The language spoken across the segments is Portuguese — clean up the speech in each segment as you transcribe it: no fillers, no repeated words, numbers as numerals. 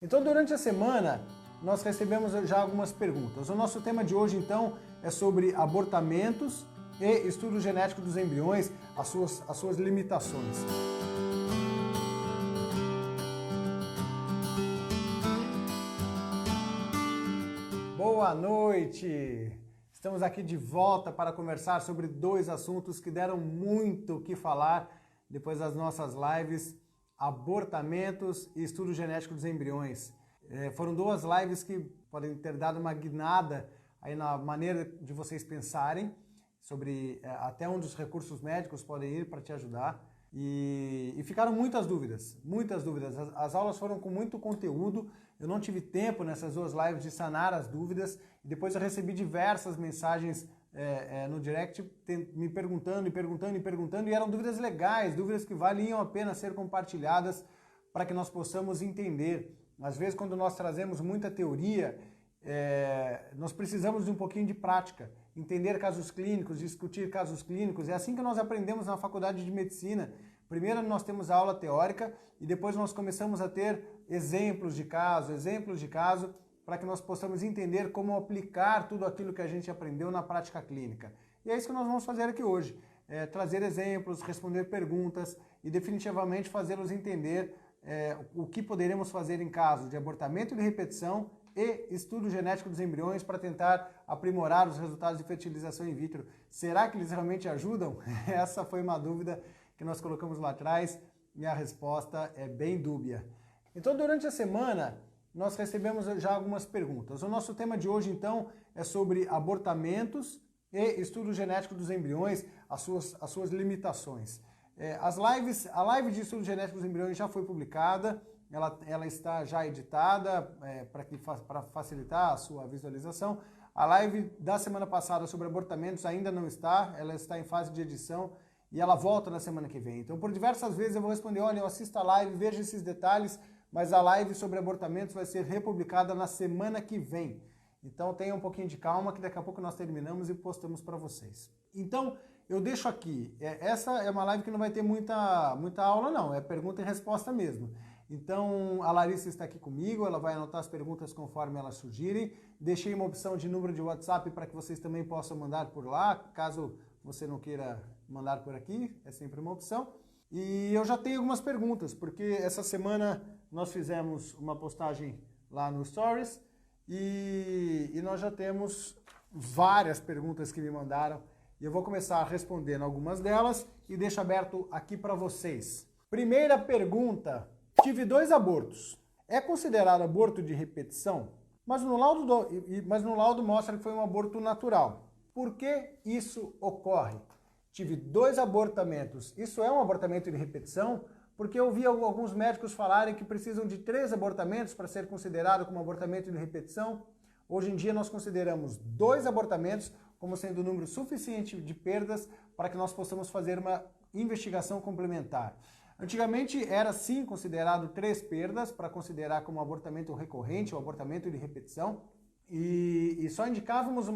Então, durante a semana, nós recebemos já algumas perguntas. O nosso tema de hoje, então, é sobre abortamentos e estudo genético dos embriões, as suas limitações. Boa noite! Estamos aqui de volta para conversar sobre dois assuntos que deram muito o que falar depois das nossas lives: abortamentos e estudo genético dos embriões. Foram duas lives que podem ter dado uma guinada aí na maneira de vocês pensarem sobre até onde os recursos médicos podem ir para te ajudar. E ficaram muitas dúvidas, muitas dúvidas. As aulas foram com muito conteúdo, eu não tive tempo nessas duas lives de sanar as dúvidas, e depois eu recebi diversas mensagens no direct me perguntando, e eram dúvidas legais, dúvidas que valiam a pena ser compartilhadas para que nós possamos entender. Às vezes, quando nós trazemos muita teoria, nós precisamos de um pouquinho de prática, entender casos clínicos, discutir casos clínicos. É assim que nós aprendemos na faculdade de medicina. Primeiro nós temos a aula teórica e depois nós começamos a ter exemplos de caso, para que nós possamos entender como aplicar tudo aquilo que a gente aprendeu na prática clínica. E é isso que nós vamos fazer aqui hoje, trazer exemplos, responder perguntas e definitivamente fazê-los entender o que poderemos fazer em caso de abortamento de repetição e estudo genético dos embriões para tentar aprimorar os resultados de fertilização in vitro. Será que eles realmente ajudam? Essa foi uma dúvida que nós colocamos lá atrás e a resposta é bem dúbia. Então, durante a semana, nós recebemos já algumas perguntas. O nosso tema de hoje, então, é sobre abortamentos e estudo genético dos embriões, as suas limitações. A live de estudo genético dos embriões já foi publicada, ela está já editada para facilitar a sua visualização. A live da semana passada sobre abortamentos ainda não está, ela está em fase de edição e ela volta na semana que vem. Então, por diversas vezes eu vou responder: olha, eu assisto a live, vejo esses detalhes, mas a live sobre abortamentos vai ser republicada na semana que vem. Então tenha um pouquinho de calma que daqui a pouco nós terminamos e postamos para vocês. Então eu deixo aqui, essa é uma live que não vai ter muita aula não, é pergunta e resposta mesmo. Então a Larissa está aqui comigo, ela vai anotar as perguntas conforme elas surgirem. Deixei uma opção de número de WhatsApp para que vocês também possam mandar por lá, caso você não queira mandar por aqui, é sempre uma opção. E eu já tenho algumas perguntas, porque essa semana nós fizemos uma postagem lá no Stories e nós já temos várias perguntas que me mandaram e eu vou começar respondendo algumas delas e deixo aberto aqui para vocês. Primeira pergunta: tive 2 abortos. É considerado aborto de repetição? Mas no laudo mostra que foi um aborto natural. Por que isso ocorre? Tive 2 abortamentos. Isso é um abortamento de repetição? Porque eu ouvi alguns médicos falarem que precisam de 3 abortamentos para ser considerado como abortamento de repetição. Hoje em dia nós consideramos 2 abortamentos como sendo um número suficiente de perdas para que nós possamos fazer uma investigação complementar. Antigamente era sim considerado 3 perdas para considerar como abortamento recorrente ou abortamento de repetição e só indicávamos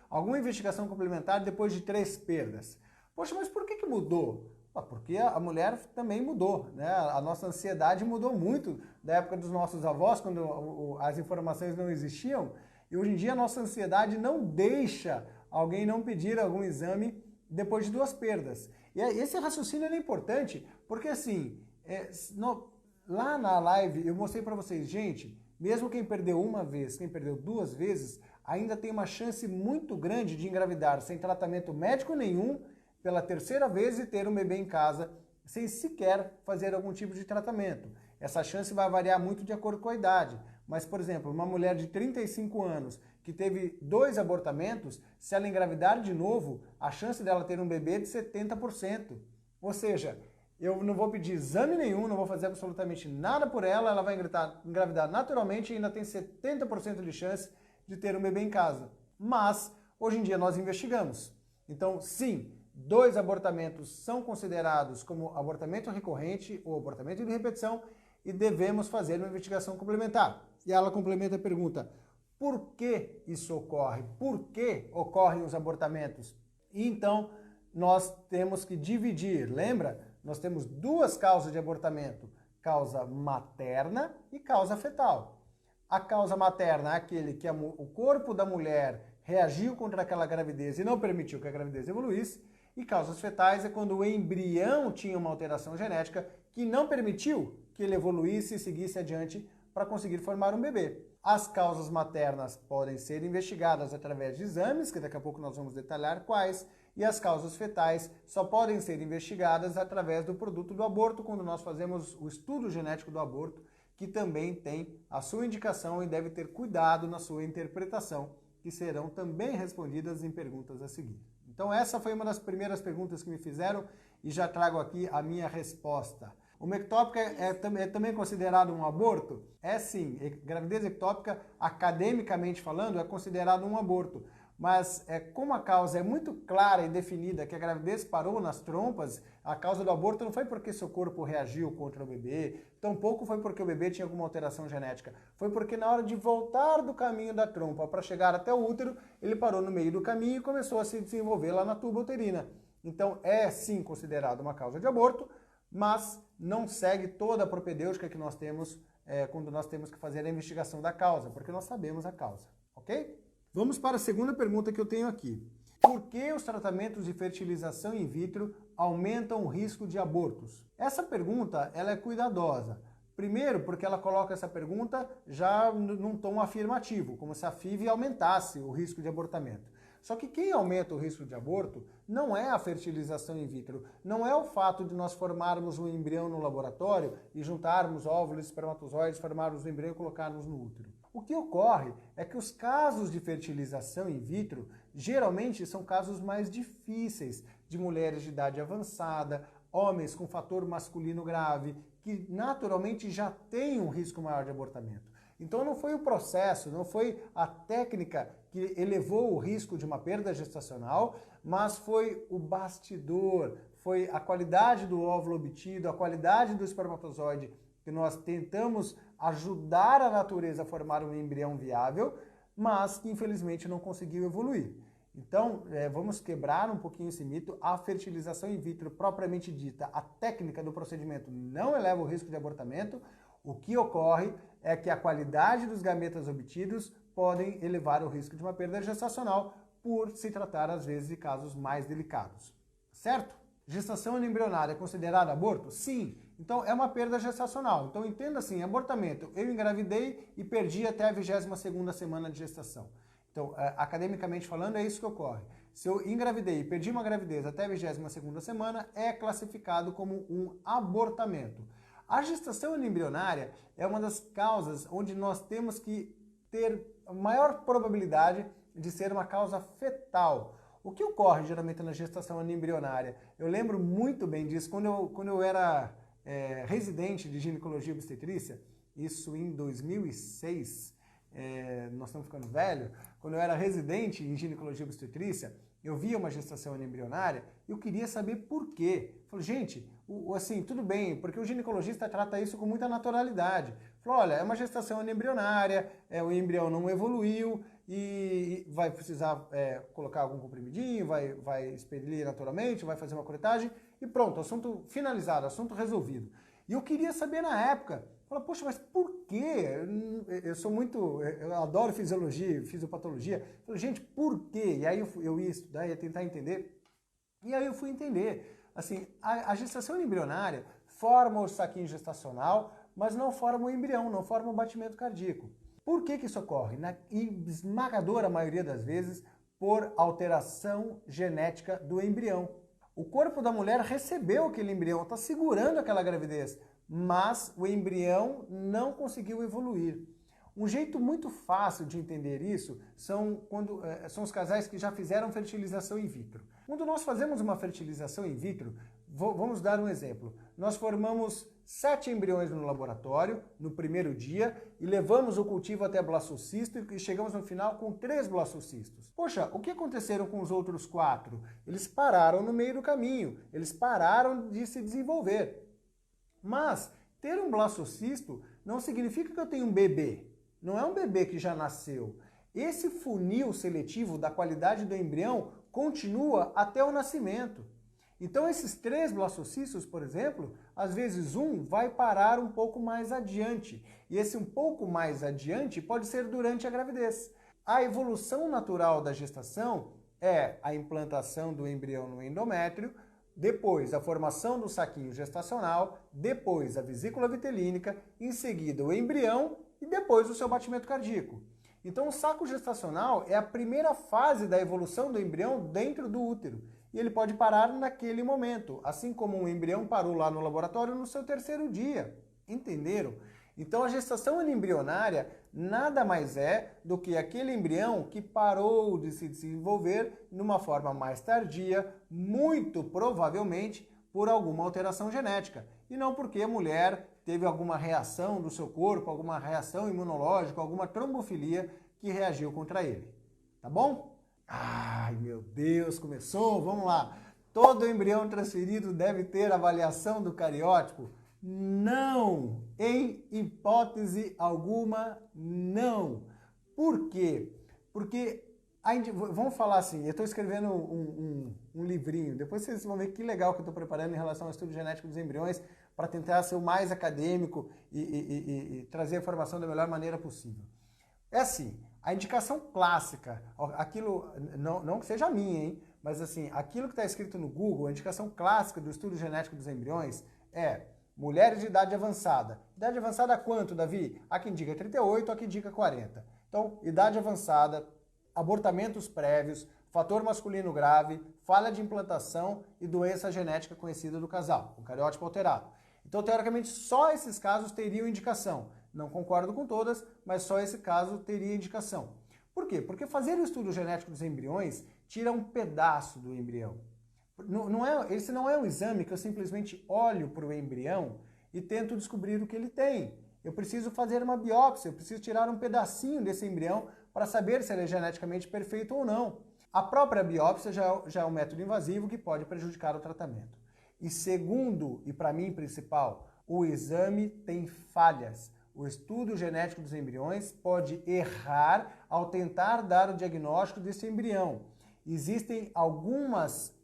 alguma investigação complementar depois de 3 perdas. Poxa, mas por que mudou? Porque a mulher também mudou, né? A nossa ansiedade mudou muito da época dos nossos avós, quando as informações não existiam, e hoje em dia a nossa ansiedade não deixa alguém não pedir algum exame depois de 2 perdas. E esse raciocínio é importante, porque assim, lá na live eu mostrei para vocês, gente, mesmo quem perdeu uma vez, quem perdeu 2 vezes, ainda tem uma chance muito grande de engravidar sem tratamento médico nenhum, pela 3ª vez e ter um bebê em casa, sem sequer fazer algum tipo de tratamento. Essa chance vai variar muito de acordo com a idade. Mas, por exemplo, uma mulher de 35 anos que teve 2 abortamentos, se ela engravidar de novo, a chance dela ter um bebê é de 70%. Ou seja, eu não vou pedir exame nenhum, não vou fazer absolutamente nada por ela, ela vai engravidar naturalmente e ainda tem 70% de chance de ter um bebê em casa. Mas, hoje em dia, nós investigamos. Então, sim, 2 abortamentos são considerados como abortamento recorrente ou abortamento de repetição e devemos fazer uma investigação complementar. E ela complementa a pergunta: por que isso ocorre? Por que ocorrem os abortamentos? E então, nós temos que dividir, lembra? Nós temos 2 causas de abortamento: causa materna e causa fetal. A causa materna é aquele que o corpo da mulher reagiu contra aquela gravidez e não permitiu que a gravidez evoluísse. E causas fetais é quando o embrião tinha uma alteração genética que não permitiu que ele evoluísse e seguisse adiante para conseguir formar um bebê. As causas maternas podem ser investigadas através de exames, que daqui a pouco nós vamos detalhar quais, e as causas fetais só podem ser investigadas através do produto do aborto, quando nós fazemos o estudo genético do aborto, que também tem a sua indicação e deve ter cuidado na sua interpretação, que serão também respondidas em perguntas a seguir. Então essa foi uma das primeiras perguntas que me fizeram e já trago aqui a minha resposta. Uma ectópica é também considerado um aborto? É sim, gravidez ectópica, academicamente falando, é considerado um aborto. Mas como a causa é muito clara e definida, que a gravidez parou nas trompas, a causa do aborto não foi porque seu corpo reagiu contra o bebê, tampouco foi porque o bebê tinha alguma alteração genética. Foi porque na hora de voltar do caminho da trompa para chegar até o útero, ele parou no meio do caminho e começou a se desenvolver lá na tuba uterina. Então é sim considerado uma causa de aborto, mas não segue toda a propedêutica que nós temos quando nós temos que fazer a investigação da causa, porque nós sabemos a causa, ok? Vamos para a segunda pergunta que eu tenho aqui. Por que os tratamentos de fertilização in vitro aumentam o risco de abortos? Essa pergunta ela é cuidadosa. Primeiro, porque ela coloca essa pergunta já num tom afirmativo, como se a FIV aumentasse o risco de abortamento. Só que quem aumenta o risco de aborto não é a fertilização in vitro, não é o fato de nós formarmos um embrião no laboratório e juntarmos óvulos e espermatozoides, formarmos o embrião e colocarmos no útero. O que ocorre é que os casos de fertilização in vitro geralmente são casos mais difíceis, de mulheres de idade avançada, homens com fator masculino grave, que naturalmente já têm um risco maior de abortamento. Então não foi o processo, não foi a técnica que elevou o risco de uma perda gestacional, mas foi o bastidor, foi a qualidade do óvulo obtido, a qualidade do espermatozoide, que nós tentamos ajudar a natureza a formar um embrião viável, mas que infelizmente não conseguiu evoluir. Então, vamos quebrar um pouquinho esse mito. A fertilização in vitro propriamente dita, a técnica do procedimento não eleva o risco de abortamento. O que ocorre é que a qualidade dos gametas obtidos podem elevar o risco de uma perda gestacional por se tratar, às vezes, de casos mais delicados. Certo? Gestação embrionária é considerada aborto? Sim. Então, é uma perda gestacional. Então, entenda assim, abortamento. Eu engravidei e perdi até a 22ª semana de gestação. Então, academicamente falando, é isso que ocorre. Se eu engravidei e perdi uma gravidez até a 22ª semana, é classificado como um abortamento. A gestação embrionária é uma das causas onde nós temos que ter a maior probabilidade de ser uma causa fetal. O que ocorre geralmente na gestação embrionária? Eu lembro muito bem disso quando eu era residente de ginecologia e obstetrícia, isso em 2006, nós estamos ficando velho, quando eu era residente em ginecologia e obstetrícia, eu via uma gestação embrionária e eu queria saber por quê. Falei, gente, assim, tudo bem, porque o ginecologista trata isso com muita naturalidade. Falou, olha, é uma gestação embrionária, o embrião não evoluiu e vai precisar colocar algum comprimidinho, vai expelir naturalmente, vai fazer uma curetagem e pronto, assunto finalizado, assunto resolvido. E eu queria saber na época, falei, poxa, mas por quê? Eu adoro fisiologia, fisiopatologia. Falei, gente, por quê? E aí eu ia estudar, ia tentar entender. E aí eu fui entender. Assim, a gestação embrionária forma o saquinho gestacional, mas não forma o embrião, não forma o batimento cardíaco. Por que isso ocorre? Na esmagadora maioria das vezes, por alteração genética do embrião. O corpo da mulher recebeu aquele embrião, está segurando aquela gravidez, mas o embrião não conseguiu evoluir. Um jeito muito fácil de entender isso são os casais que já fizeram fertilização in vitro. Quando nós fazemos uma fertilização in vitro, vamos dar um exemplo. Nós formamos 7 embriões no laboratório no primeiro dia e levamos o cultivo até blastocisto e chegamos no final com 3 blastocistos. Poxa, o que aconteceram com os outros 4? Eles pararam no meio do caminho, eles pararam de se desenvolver. Mas ter um blastocisto não significa que eu tenho um bebê. Não é um bebê que já nasceu. Esse funil seletivo da qualidade do embrião continua até o nascimento. Então esses 3 blastocistos, por exemplo, às vezes um vai parar um pouco mais adiante. E esse um pouco mais adiante pode ser durante a gravidez. A evolução natural da gestação é a implantação do embrião no endométrio, depois a formação do saquinho gestacional, depois a vesícula vitelínica, em seguida o embrião e depois o seu batimento cardíaco. Então o saco gestacional é a primeira fase da evolução do embrião dentro do útero. E ele pode parar naquele momento, assim como um embrião parou lá no laboratório no seu 3º dia. Entenderam? Então a gestação embrionária nada mais é do que aquele embrião que parou de se desenvolver numa forma mais tardia, muito provavelmente por alguma alteração genética. E não porque a mulher teve alguma reação do seu corpo, alguma reação imunológica, alguma trombofilia que reagiu contra ele. Tá bom? Ai, meu Deus, começou, vamos lá. Todo embrião transferido deve ter avaliação do cariótipo? Não, em hipótese alguma, não. Por quê? Porque, vamos falar assim, eu estou escrevendo um livrinho, depois vocês vão ver que legal que eu estou preparando em relação ao estudo genético dos embriões, para tentar ser o mais acadêmico e trazer a informação da melhor maneira possível. É assim, a indicação clássica, aquilo, não que seja minha, hein? Mas assim, aquilo que está escrito no Google, a indicação clássica do estudo genético dos embriões é mulheres de idade avançada. Idade avançada quanto, Davi? Há quem diga 38, há quem diga 40. Então, idade avançada, abortamentos prévios, fator masculino grave, falha de implantação e doença genética conhecida do casal, o cariótipo alterado. Então, teoricamente, só esses casos teriam indicação. Não concordo com todas, mas só esse caso teria indicação. Por quê? Porque fazer o estudo genético dos embriões tira um pedaço do embrião. Esse não é um exame que eu simplesmente olho para o embrião e tento descobrir o que ele tem. Eu preciso fazer uma biópsia, eu preciso tirar um pedacinho desse embrião para saber se ele é geneticamente perfeito ou não. A própria biópsia já é um método invasivo que pode prejudicar o tratamento. E segundo, e para mim principal, o exame tem falhas. O estudo genético dos embriões pode errar ao tentar dar o diagnóstico desse embrião. Existem algumas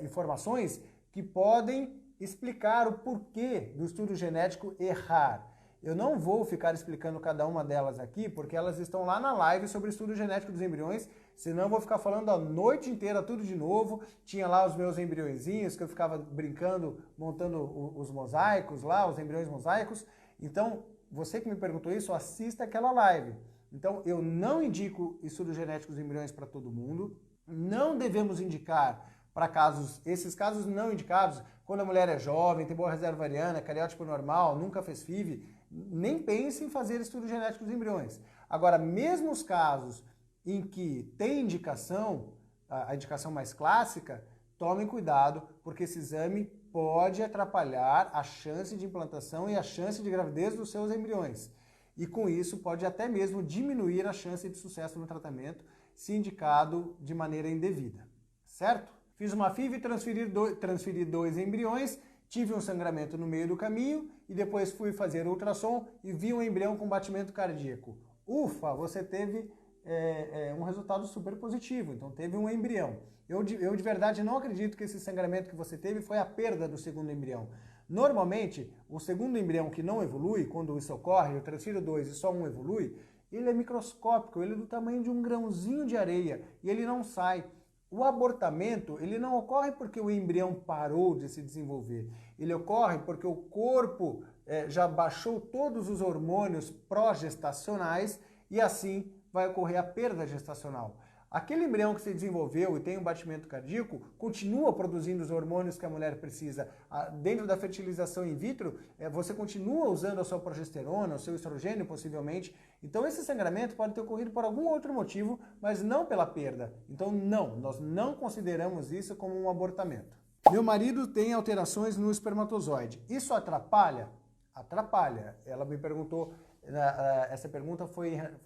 informações que podem explicar o porquê do estudo genético errar. Eu não vou ficar explicando cada uma delas aqui, porque elas estão lá na live sobre o estudo genético dos embriões, senão eu vou ficar falando a noite inteira tudo de novo. Tinha lá os meus embriõezinhos que eu ficava brincando, montando os mosaicos lá, os embriões mosaicos. Então, você que me perguntou isso, assista aquela live. Então, eu não indico estudo genético dos embriões para todo mundo. Não devemos indicar para esses casos não indicados, quando a mulher é jovem, tem boa reserva ovariana, cariótipo normal, nunca fez FIV, nem pense em fazer estudo genético dos embriões. Agora, mesmo os casos em que tem indicação, a indicação mais clássica, tomem cuidado, porque esse exame pode atrapalhar a chance de implantação e a chance de gravidez dos seus embriões. E com isso pode até mesmo diminuir a chance de sucesso no tratamento, se indicado de maneira indevida, certo? Fiz uma FIV e transferi 2 embriões, tive um sangramento no meio do caminho e depois fui fazer ultrassom e vi um embrião com batimento cardíaco. Ufa, você teve um resultado super positivo, então teve um embrião. Eu de verdade não acredito que esse sangramento que você teve foi a perda do segundo embrião. Normalmente, o segundo embrião que não evolui, quando isso ocorre, eu transfiro 2 e só um evolui, ele é microscópico, ele é do tamanho de um grãozinho de areia e ele não sai. O abortamento, ele não ocorre porque o embrião parou de se desenvolver. Ele ocorre porque o corpo já baixou todos os hormônios progestacionais e assim vai ocorrer a perda gestacional. Aquele embrião que se desenvolveu e tem um batimento cardíaco continua produzindo os hormônios que a mulher precisa. Dentro da fertilização in vitro, você continua usando a sua progesterona, o seu estrogênio possivelmente. Então esse sangramento pode ter ocorrido por algum outro motivo, mas não pela perda. Então não, nós não consideramos isso como um abortamento. Meu marido tem alterações no espermatozoide. Isso atrapalha? Atrapalha. Ela me perguntou... Essa pergunta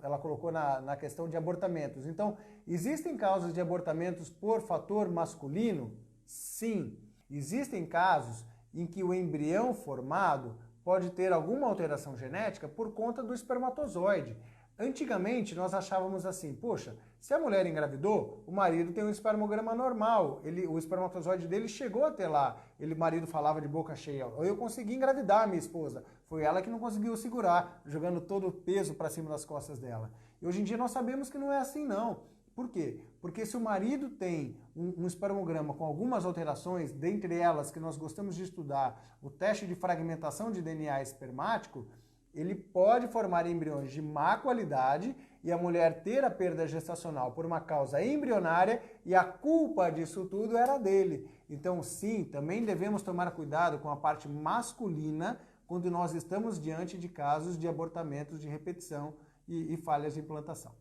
ela colocou na questão de abortamentos. Então, existem causas de abortamentos por fator masculino? Sim. Existem casos em que o embrião formado pode ter alguma alteração genética por conta do espermatozoide. Antigamente nós achávamos assim, poxa, se a mulher engravidou, o marido tem um espermograma normal, o espermatozoide dele chegou até lá, o marido falava de boca cheia, ou eu consegui engravidar a minha esposa, foi ela que não conseguiu segurar, jogando todo o peso para cima das costas dela. E hoje em dia nós sabemos que não é assim não. Por quê? Porque se o marido tem um espermograma com algumas alterações, dentre elas que nós gostamos de estudar, o teste de fragmentação de DNA espermático, ele pode formar embriões de má qualidade e a mulher ter a perda gestacional por uma causa embrionária e a culpa disso tudo era dele. Então, sim, também devemos tomar cuidado com a parte masculina quando nós estamos diante de casos de abortamentos de repetição e falhas de implantação,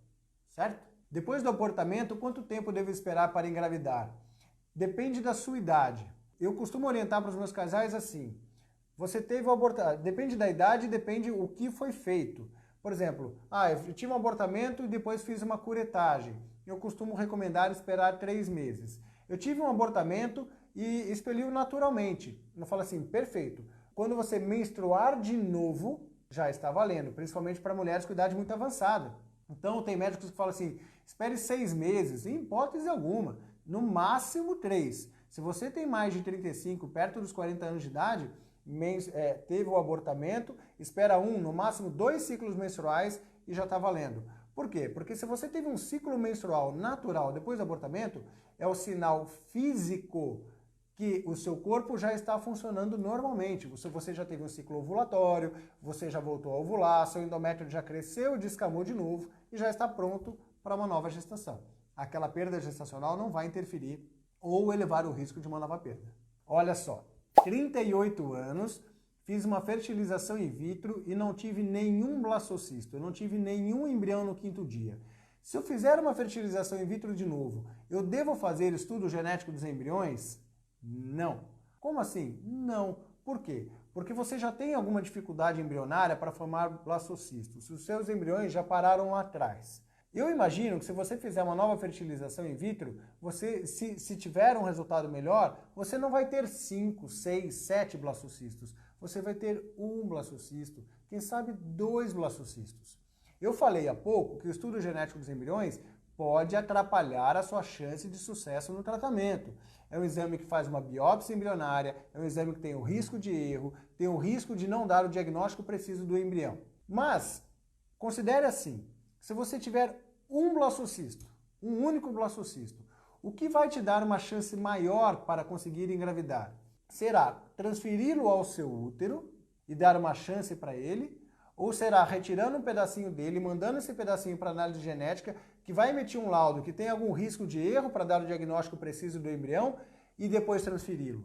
certo? Depois do abortamento, quanto tempo devo esperar para engravidar? Depende da sua idade. Eu costumo orientar para os meus casais assim: você teve o abortamento, depende da idade, depende o que foi feito. Por exemplo, eu tive um abortamento e depois fiz uma curetagem. Eu costumo recomendar esperar 3 meses. Eu tive um abortamento e expeliu naturalmente. Eu falo assim, perfeito. Quando você menstruar de novo, já está valendo, principalmente para mulheres com idade muito avançada. Então tem médicos que falam assim, espere 6 meses, em hipótese alguma, no máximo 3. Se você tem mais de 35, perto dos 40 anos de idade, teve o abortamento, espera no máximo 2 ciclos menstruais e já está valendo. Por quê? Porque se você teve um ciclo menstrual natural depois do abortamento, é o sinal físico que o seu corpo já está funcionando normalmente. Você já teve um ciclo ovulatório, você já voltou a ovular, seu endométrio já cresceu, descamou de novo e já está pronto para uma nova gestação. Aquela perda gestacional não vai interferir ou elevar o risco de uma nova perda. Olha só, 38 anos, fiz uma fertilização in vitro e não tive nenhum blastocisto, eu não tive nenhum embrião no 5º dia. Se eu fizer uma fertilização in vitro de novo, eu devo fazer estudo genético dos embriões? Não. Como assim? Não. Por quê? Porque você já tem alguma dificuldade embrionária para formar blastocistos. Os seus embriões já pararam lá atrás. Eu imagino que se você fizer uma nova fertilização in vitro, você, se tiver um resultado melhor, você não vai ter 5, 6, 7 blastocistos. Você vai ter 1 blastocisto, quem sabe 2 blastocistos. Eu falei há pouco que o estudo genético dos embriões pode atrapalhar a sua chance de sucesso no tratamento. É um exame que faz uma biópsia embrionária, é um exame que tem o risco de erro, tem o risco de não dar o diagnóstico preciso do embrião. Mas, considere assim, se você tiver 1 blastocisto, um único blastocisto, o que vai te dar uma chance maior para conseguir engravidar? Será transferi-lo ao seu útero e dar uma chance para ele? Ou será retirando um pedacinho dele, mandando esse pedacinho para análise genética, que vai emitir um laudo que tem algum risco de erro para dar o diagnóstico preciso do embrião e depois transferi-lo?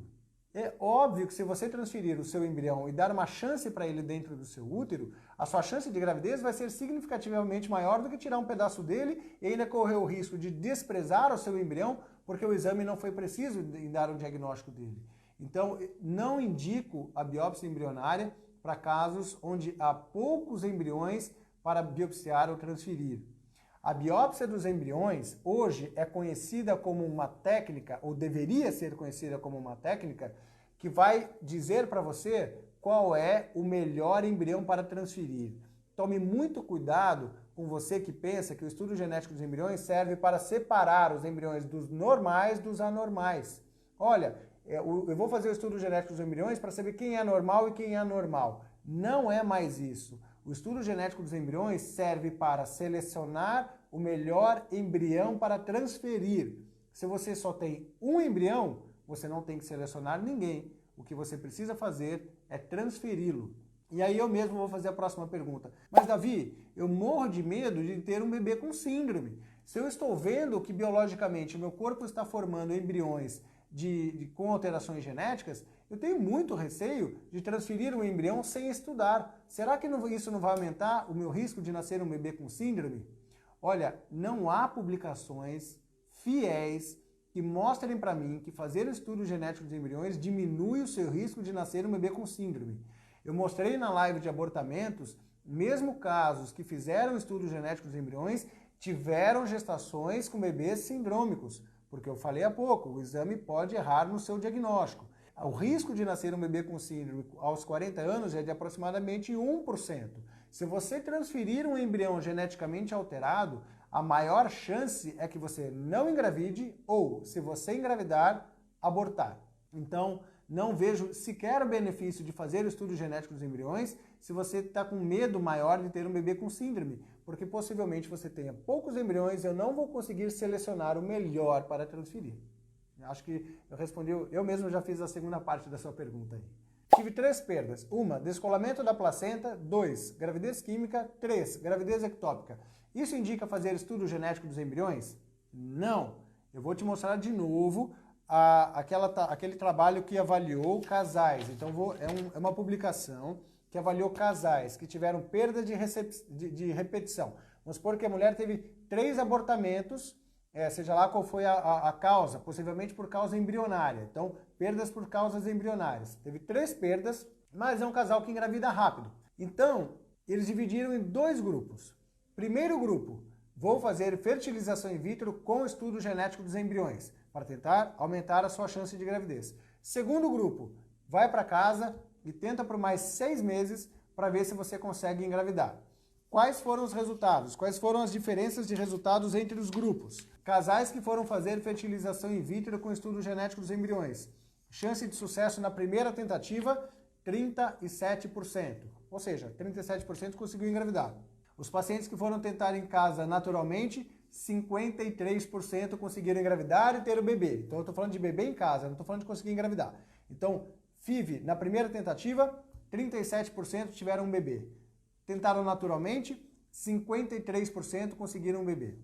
É óbvio que se você transferir o seu embrião e dar uma chance para ele dentro do seu útero, a sua chance de gravidez vai ser significativamente maior do que tirar um pedaço dele e ainda correr o risco de desprezar o seu embrião porque o exame não foi preciso em dar o diagnóstico dele. Então, não indico a biópsia embrionária para casos onde há poucos embriões para biopsiar ou transferir. A biópsia dos embriões hoje é conhecida como uma técnica, ou deveria ser conhecida como uma técnica, que vai dizer para você qual é o melhor embrião para transferir. Tome muito cuidado com você que pensa que o estudo genético dos embriões serve para separar os embriões dos normais dos anormais. Olha, eu vou fazer o estudo genético dos embriões para saber quem é normal e quem é anormal. Não é mais isso. O estudo genético dos embriões serve para selecionar o melhor embrião para transferir. Se você só tem um embrião, você não tem que selecionar ninguém. O que você precisa fazer é transferi-lo. E aí eu mesmo vou fazer a próxima pergunta. Mas Davi, eu morro de medo de ter um bebê com síndrome. Se eu estou vendo que biologicamente o meu corpo está formando embriões com alterações genéticas, eu tenho muito receio de transferir um embrião sem estudar. Será que isso não vai aumentar o meu risco de nascer um bebê com síndrome? Olha, não há publicações fiéis que mostrem para mim que fazer o estudo genético dos embriões diminui o seu risco de nascer um bebê com síndrome. Eu mostrei na live de abortamentos, mesmo casos que fizeram estudo genético dos embriões, tiveram gestações com bebês sindrômicos, porque eu falei há pouco, o exame pode errar no seu diagnóstico. O risco de nascer um bebê com síndrome aos 40 anos é de aproximadamente 1%. Se você transferir um embrião geneticamente alterado, a maior chance é que você não engravide ou, se você engravidar, abortar. Então, não vejo sequer o benefício de fazer o estudo genético dos embriões se você está com medo maior de ter um bebê com síndrome, porque possivelmente você tenha poucos embriões e eu não vou conseguir selecionar o melhor para transferir. Acho que eu respondi, eu mesmo já fiz a segunda parte da sua pergunta aí. Tive 3 perdas. 1, descolamento da placenta. 2, gravidez química. 3, gravidez ectópica. Isso indica fazer estudo genético dos embriões? Não. Eu vou te mostrar de novo aquele trabalho que avaliou casais. Então, é uma publicação que avaliou casais que tiveram perda de repetição. Vamos supor que a mulher teve 3 abortamentos, seja lá qual foi a causa, possivelmente por causa embrionária. Então, perdas por causas embrionárias. Teve 3 perdas, mas é um casal que engravida rápido. Então, eles dividiram em 2 grupos. Primeiro grupo, vou fazer fertilização in vitro com o estudo genético dos embriões, para tentar aumentar a sua chance de gravidez. Segundo grupo, vai para casa e tenta por mais 6 meses para ver se você consegue engravidar. Quais foram os resultados? Quais foram as diferenças de resultados entre os grupos? Casais que foram fazer fertilização in vitro com estudo genético dos embriões. Chance de sucesso na primeira tentativa, 37%. Ou seja, 37% conseguiu engravidar. Os pacientes que foram tentar em casa naturalmente, 53% conseguiram engravidar e ter o bebê. Então eu estou falando de bebê em casa, não estou falando de conseguir engravidar. Então, FIV, na primeira tentativa, 37% tiveram um bebê. Tentaram naturalmente, 53% conseguiram um bebê.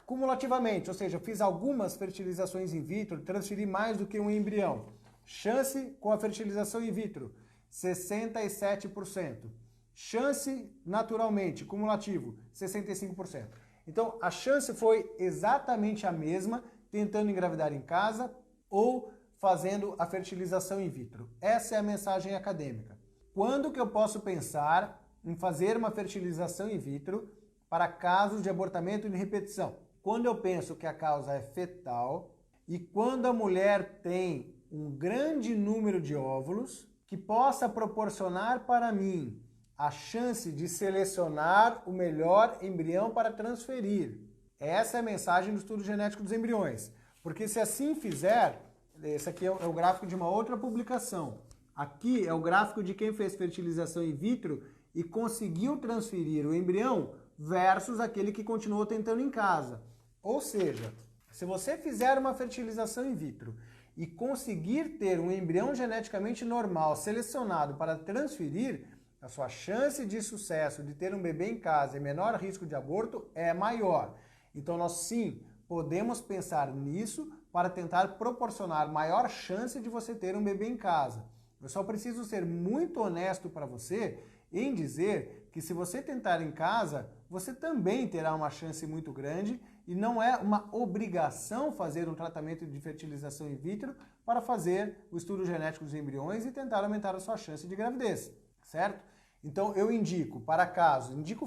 Cumulativamente, ou seja, fiz algumas fertilizações in vitro, transferi mais do que um embrião. Chance com a fertilização in vitro, 67%. Chance naturalmente, cumulativo, 65%. Então, a chance foi exatamente a mesma, tentando engravidar em casa ou fazendo a fertilização in vitro. Essa é a mensagem acadêmica. Quando que eu posso pensar em fazer uma fertilização in vitro para casos de abortamento de repetição? Quando eu penso que a causa é fetal e quando a mulher tem um grande número de óvulos que possa proporcionar para mim a chance de selecionar o melhor embrião para transferir. Essa é a mensagem do estudo genético dos embriões. Porque se assim fizer, esse aqui é o gráfico de uma outra publicação. Aqui é o gráfico de quem fez fertilização in vitro e conseguiu transferir o embrião versus aquele que continuou tentando em casa. Ou seja, se você fizer uma fertilização in vitro e conseguir ter um embrião geneticamente normal selecionado para transferir, a sua chance de sucesso de ter um bebê em casa e menor risco de aborto é maior. Então nós sim podemos pensar nisso para tentar proporcionar maior chance de você ter um bebê em casa. Eu só preciso ser muito honesto para você em dizer que se você tentar em casa, você também terá uma chance muito grande e não é uma obrigação fazer um tratamento de fertilização in vitro para fazer o estudo genético dos embriões e tentar aumentar a sua chance de gravidez, certo? Então eu indico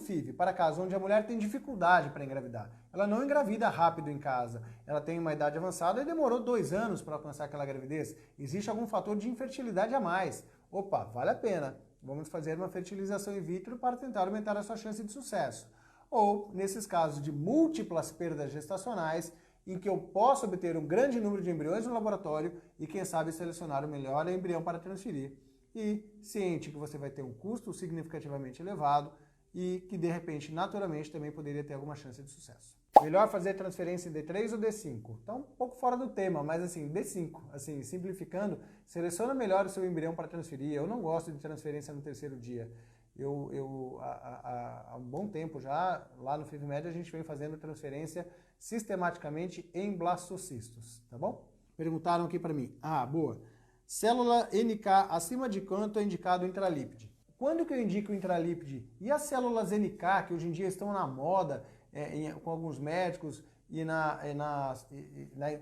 FIV, para casos onde a mulher tem dificuldade para engravidar. Ela não engravida rápido em casa, ela tem uma idade avançada e demorou 2 anos para alcançar aquela gravidez. Existe algum fator de infertilidade a mais. Opa, vale a pena. Vamos fazer uma fertilização in vitro para tentar aumentar a sua chance de sucesso. Ou, nesses casos de múltiplas perdas gestacionais, em que eu posso obter um grande número de embriões no laboratório e, quem sabe, selecionar o melhor embrião para transferir. E ciente que você vai ter um custo significativamente elevado e que, de repente, naturalmente, também poderia ter alguma chance de sucesso. Melhor fazer transferência em D3 ou D5? Então, um pouco fora do tema, mas assim, D5. Assim, simplificando, seleciona melhor o seu embrião para transferir. Eu não gosto de transferência no 3º dia. Há um bom tempo já, lá no FIVMed, a gente vem fazendo transferência sistematicamente em blastocistos, tá bom? Perguntaram aqui para mim. Ah, boa. Célula NK acima de quanto é indicado o intralípide? Quando que eu indico o intralípide? E as células NK, que hoje em dia estão na moda, com alguns médicos e na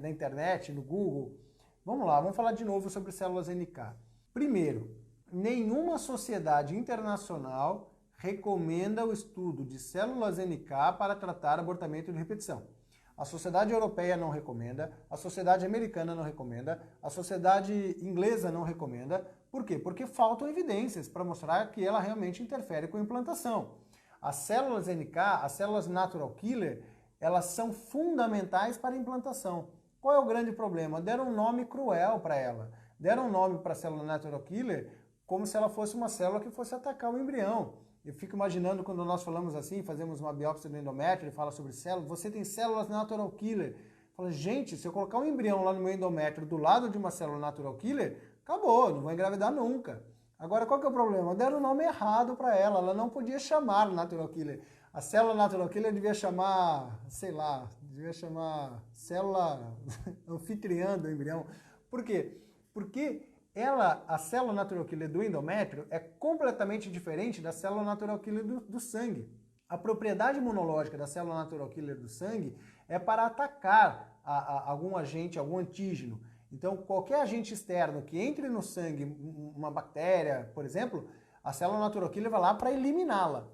internet, no Google? Vamos lá, vamos falar de novo sobre células NK. Primeiro, nenhuma sociedade internacional recomenda o estudo de células NK para tratar abortamento de repetição. A Sociedade Europeia não recomenda, a Sociedade Americana não recomenda, a Sociedade Inglesa não recomenda. Por quê? Porque faltam evidências para mostrar que ela realmente interfere com a implantação. As células NK, as células natural killer, elas são fundamentais para a implantação. Qual é o grande problema? Deram um nome cruel para ela. Deram um nome para a célula natural killer como se ela fosse uma célula que fosse atacar o embrião. Eu fico imaginando quando nós falamos assim, fazemos uma biópsia do endométrio e fala sobre células, você tem células natural killer. Fala, gente, se eu colocar um embrião lá no meu endométrio do lado de uma célula natural killer, acabou, não vou engravidar nunca. Agora, qual que é o problema? Deram o nome errado para ela, ela não podia chamar natural killer. A célula natural killer devia chamar, sei lá, devia chamar célula anfitriã do embrião. Por quê? Porque a célula natural killer do endométrio é completamente diferente da célula natural killer do sangue. A propriedade imunológica da célula natural killer do sangue é para atacar algum agente, algum antígeno. Então, qualquer agente externo que entre no sangue, uma bactéria, por exemplo, a célula natural killer vai lá para eliminá-la.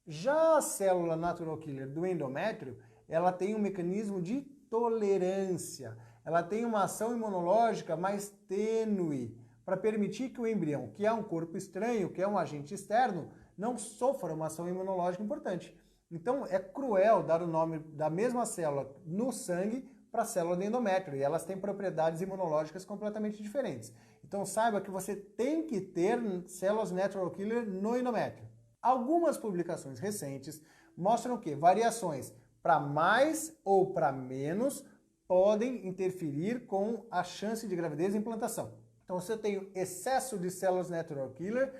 Já a célula natural killer do endométrio, ela tem um mecanismo de tolerância. Ela tem uma ação imunológica mais tênue para permitir que o embrião, que é um corpo estranho, que é um agente externo, não sofra uma ação imunológica importante. Então, é cruel dar o nome da mesma célula no sangue para a célula do endométrio, e elas têm propriedades imunológicas completamente diferentes. Então saiba que você tem que ter células natural killer no endométrio. Algumas publicações recentes mostram que variações para mais ou para menos podem interferir com a chance de gravidez e implantação. Então se eu tenho excesso de células natural killer,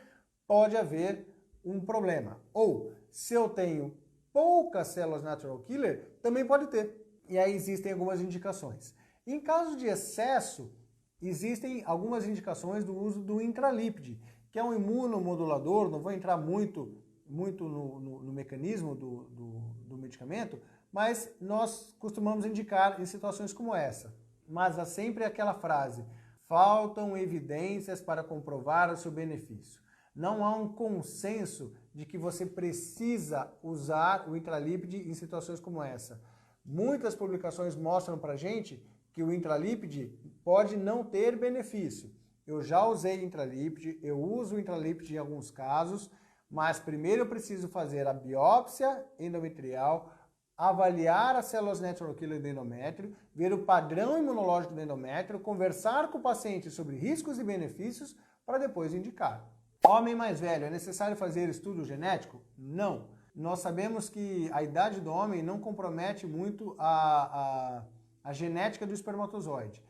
pode haver um problema. Ou se eu tenho poucas células natural killer, também pode ter. E aí existem algumas indicações. Em caso de excesso, existem algumas indicações do uso do intralípide, que é um imunomodulador, não vou entrar muito no mecanismo do medicamento, mas nós costumamos indicar em situações como essa. Mas há sempre aquela frase, faltam evidências para comprovar o seu benefício. Não há um consenso de que você precisa usar o intralípide em situações como essa. Muitas publicações mostram para a gente que o intralípide pode não ter benefício. Eu já usei intralípide, eu uso o intralípide em alguns casos, mas primeiro eu preciso fazer a biópsia endometrial, avaliar as células natural killer do endométrio, ver o padrão imunológico do endométrio, conversar com o paciente sobre riscos e benefícios para depois indicar. Homem mais velho, é necessário fazer estudo genético? Não. Nós sabemos que a idade do homem não compromete muito a genética do espermatozoide.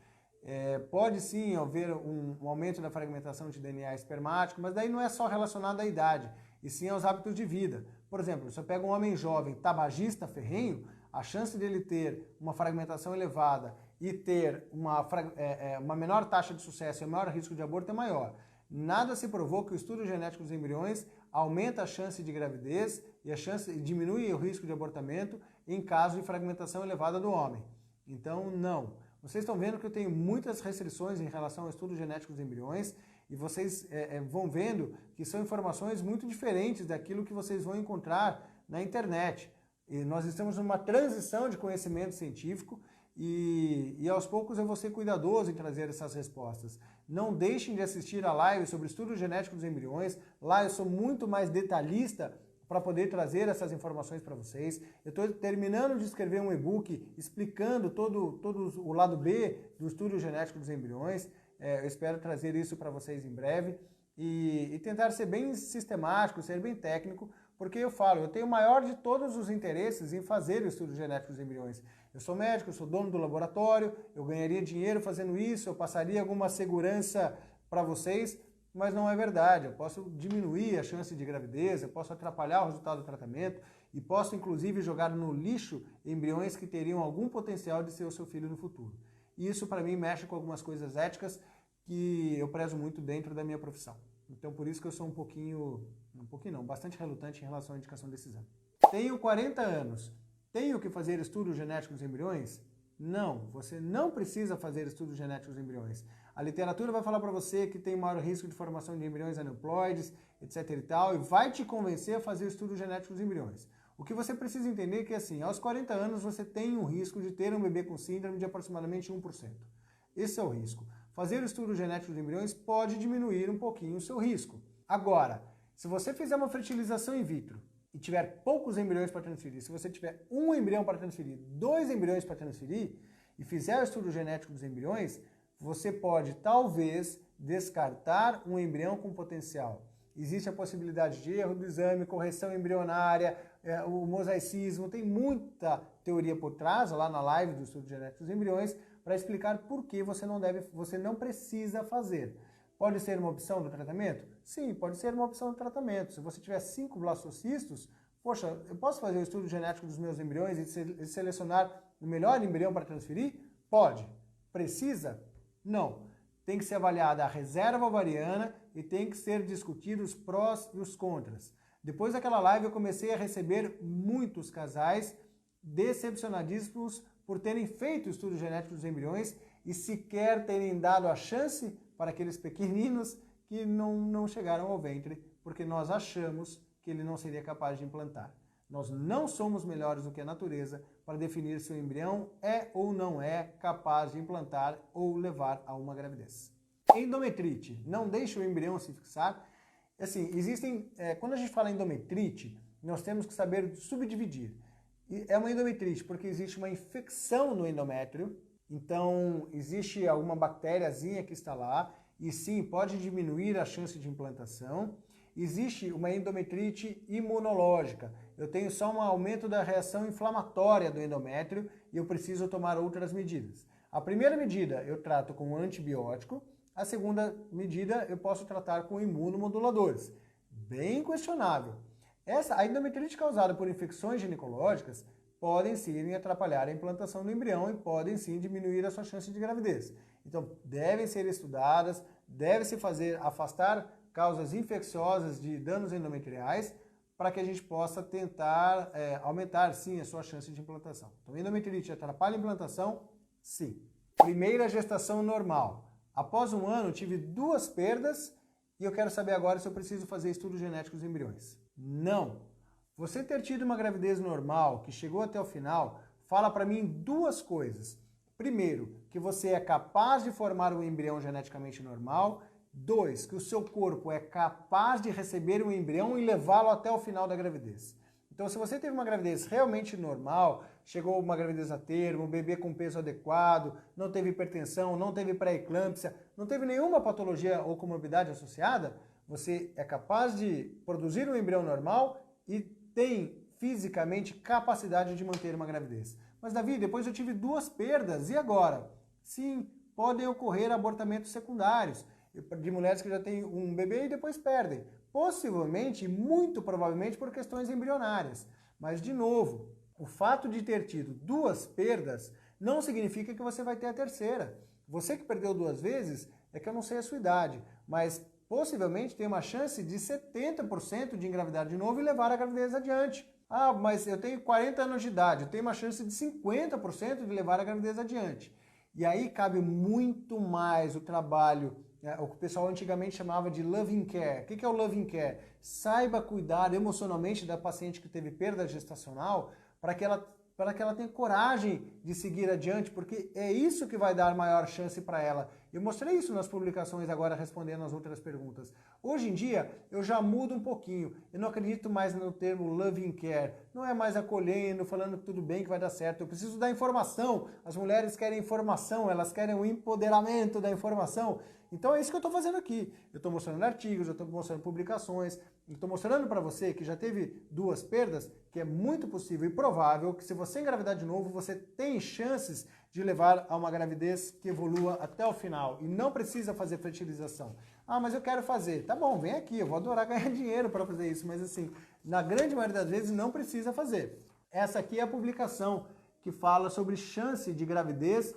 Pode sim haver um aumento da fragmentação de DNA espermático, mas daí não é só relacionado à idade, e sim aos hábitos de vida. Por exemplo, se eu pego um homem jovem, tabagista ferrenho, a chance dele ter uma fragmentação elevada e ter uma menor taxa de sucesso e maior risco de aborto é maior. Nada se provou que o estudo genético dos embriões aumenta a chance de gravidez e diminui o risco de abortamento em caso de fragmentação elevada do homem. Então, não. Vocês estão vendo que eu tenho muitas restrições em relação ao estudo genético dos embriões e vocês vão vendo que são informações muito diferentes daquilo que vocês vão encontrar na internet. E nós estamos numa transição de conhecimento científico e aos poucos eu vou ser cuidadoso em trazer essas respostas. Não deixem de assistir a live sobre estudo genético dos embriões. Lá eu sou muito mais detalhista para poder trazer essas informações para vocês. Eu estou terminando de escrever um e-book explicando todo o lado B do estudo genético dos embriões. Eu espero trazer isso para vocês em breve e tentar ser bem sistemático, ser bem técnico, porque eu tenho o maior de todos os interesses em fazer o estudo genético dos embriões. Eu sou médico, eu sou dono do laboratório, eu ganharia dinheiro fazendo isso, eu passaria alguma segurança para vocês, mas não é verdade. Eu posso diminuir a chance de gravidez, eu posso atrapalhar o resultado do tratamento e posso inclusive jogar no lixo embriões que teriam algum potencial de ser o seu filho no futuro. E isso para mim mexe com algumas coisas éticas que eu prezo muito dentro da minha profissão. Então por isso que eu sou bastante relutante em relação à indicação desse exame. Tenho 40 anos. Tenho que fazer estudo genético dos embriões? Não, você não precisa fazer estudo genético dos embriões. A literatura vai falar para você que tem maior risco de formação de embriões aneuploides, etc e tal, e vai te convencer a fazer estudo genético dos embriões. O que você precisa entender é que, assim, aos 40 anos você tem um risco de ter um bebê com síndrome de aproximadamente 1%. Esse é o risco. Fazer o estudo genético dos embriões pode diminuir um pouquinho o seu risco. Agora, se você fizer uma fertilização in vitro e tiver poucos embriões para transferir, se você tiver um embrião para transferir, 2 embriões para transferir, e fizer o estudo genético dos embriões, você pode talvez descartar um embrião com potencial. Existe a possibilidade de erro do exame, correção embrionária, o mosaicismo, tem muita teoria por trás, lá na live do estudo genético dos embriões, para explicar por que você não precisa fazer. Pode ser uma opção do tratamento? Sim, pode ser uma opção do tratamento. Se você tiver 5 blastocistos, poxa, eu posso fazer o estudo genético dos meus embriões e selecionar o melhor embrião para transferir? Pode. Precisa? Não. Tem que ser avaliada a reserva ovariana e tem que ser discutido os prós e os contras. Depois daquela live eu comecei a receber muitos casais decepcionadíssimos por terem feito o estudo genético dos embriões e sequer terem dado a chance para aqueles pequeninos que não chegaram ao ventre, porque nós achamos que ele não seria capaz de implantar. Nós não somos melhores do que a natureza para definir se o embrião é ou não é capaz de implantar ou levar a uma gravidez. Endometrite, não deixe o embrião se fixar. Assim, quando a gente fala em endometrite, nós temos que saber subdividir. É uma endometrite porque existe uma infecção no endométrio, então existe alguma bactériazinha que está lá, e sim, pode diminuir a chance de implantação. Existe uma endometrite imunológica. Eu tenho só um aumento da reação inflamatória do endométrio e eu preciso tomar outras medidas. A primeira medida eu trato com antibiótico, a segunda medida eu posso tratar com imunomoduladores. Bem questionável. A endometrite causada por infecções ginecológicas podem sim atrapalhar a implantação do embrião e podem sim diminuir a sua chance de gravidez. Então, devem ser estudadas, deve-se afastar causas infecciosas de danos endometriais para que a gente possa tentar aumentar sim a sua chance de implantação. Então, endometrite atrapalha a implantação? Sim. Primeira gestação normal. Após um ano, tive 2 perdas e eu quero saber agora se eu preciso fazer estudo genético dos embriões. Não. Você ter tido uma gravidez normal, que chegou até o final, fala para mim 2 coisas. Primeiro, que você é capaz de formar um embrião geneticamente normal. 2, que o seu corpo é capaz de receber um embrião e levá-lo até o final da gravidez. Então, se você teve uma gravidez realmente normal, chegou uma gravidez a termo, um bebê com peso adequado, não teve hipertensão, não teve pré-eclâmpsia, não teve nenhuma patologia ou comorbidade associada, você é capaz de produzir um embrião normal e tem fisicamente capacidade de manter uma gravidez. Mas, Davi, depois eu tive 2 perdas, e agora? Sim, podem ocorrer abortamentos secundários de mulheres que já têm um bebê e depois perdem. Possivelmente, muito provavelmente por questões embrionárias. Mas, de novo, o fato de ter tido 2 perdas não significa que você vai ter a terceira. Você que perdeu 2 vezes, é que eu não sei a sua idade, mas possivelmente tem uma chance de 70% de engravidar de novo e levar a gravidez adiante. Ah, mas eu tenho 40 anos de idade, eu tenho uma chance de 50% de levar a gravidez adiante. E aí cabe muito mais o trabalho, o que o pessoal antigamente chamava de loving care. O que é o loving care? Saiba cuidar emocionalmente da paciente que teve perda gestacional para que ela tenha coragem de seguir adiante, porque é isso que vai dar maior chance para ela. Eu mostrei isso nas publicações agora respondendo as outras perguntas. Hoje em dia eu já mudo um pouquinho. Eu não acredito mais no termo loving care. Não é mais acolhendo, falando que tudo bem, que vai dar certo. Eu preciso dar informação. As mulheres querem informação, elas querem o empoderamento da informação. Então é isso que eu estou fazendo aqui. Eu estou mostrando artigos, eu estou mostrando publicações, eu estou mostrando para você que já teve 2 perdas, que é muito possível e provável que se você engravidar de novo, você tem chances de levar a uma gravidez que evolua até o final e não precisa fazer fertilização. Ah, mas eu quero fazer. Tá bom, vem aqui, eu vou adorar ganhar dinheiro para fazer isso, mas assim, na grande maioria das vezes não precisa fazer. Essa aqui é a publicação que fala sobre chance de gravidez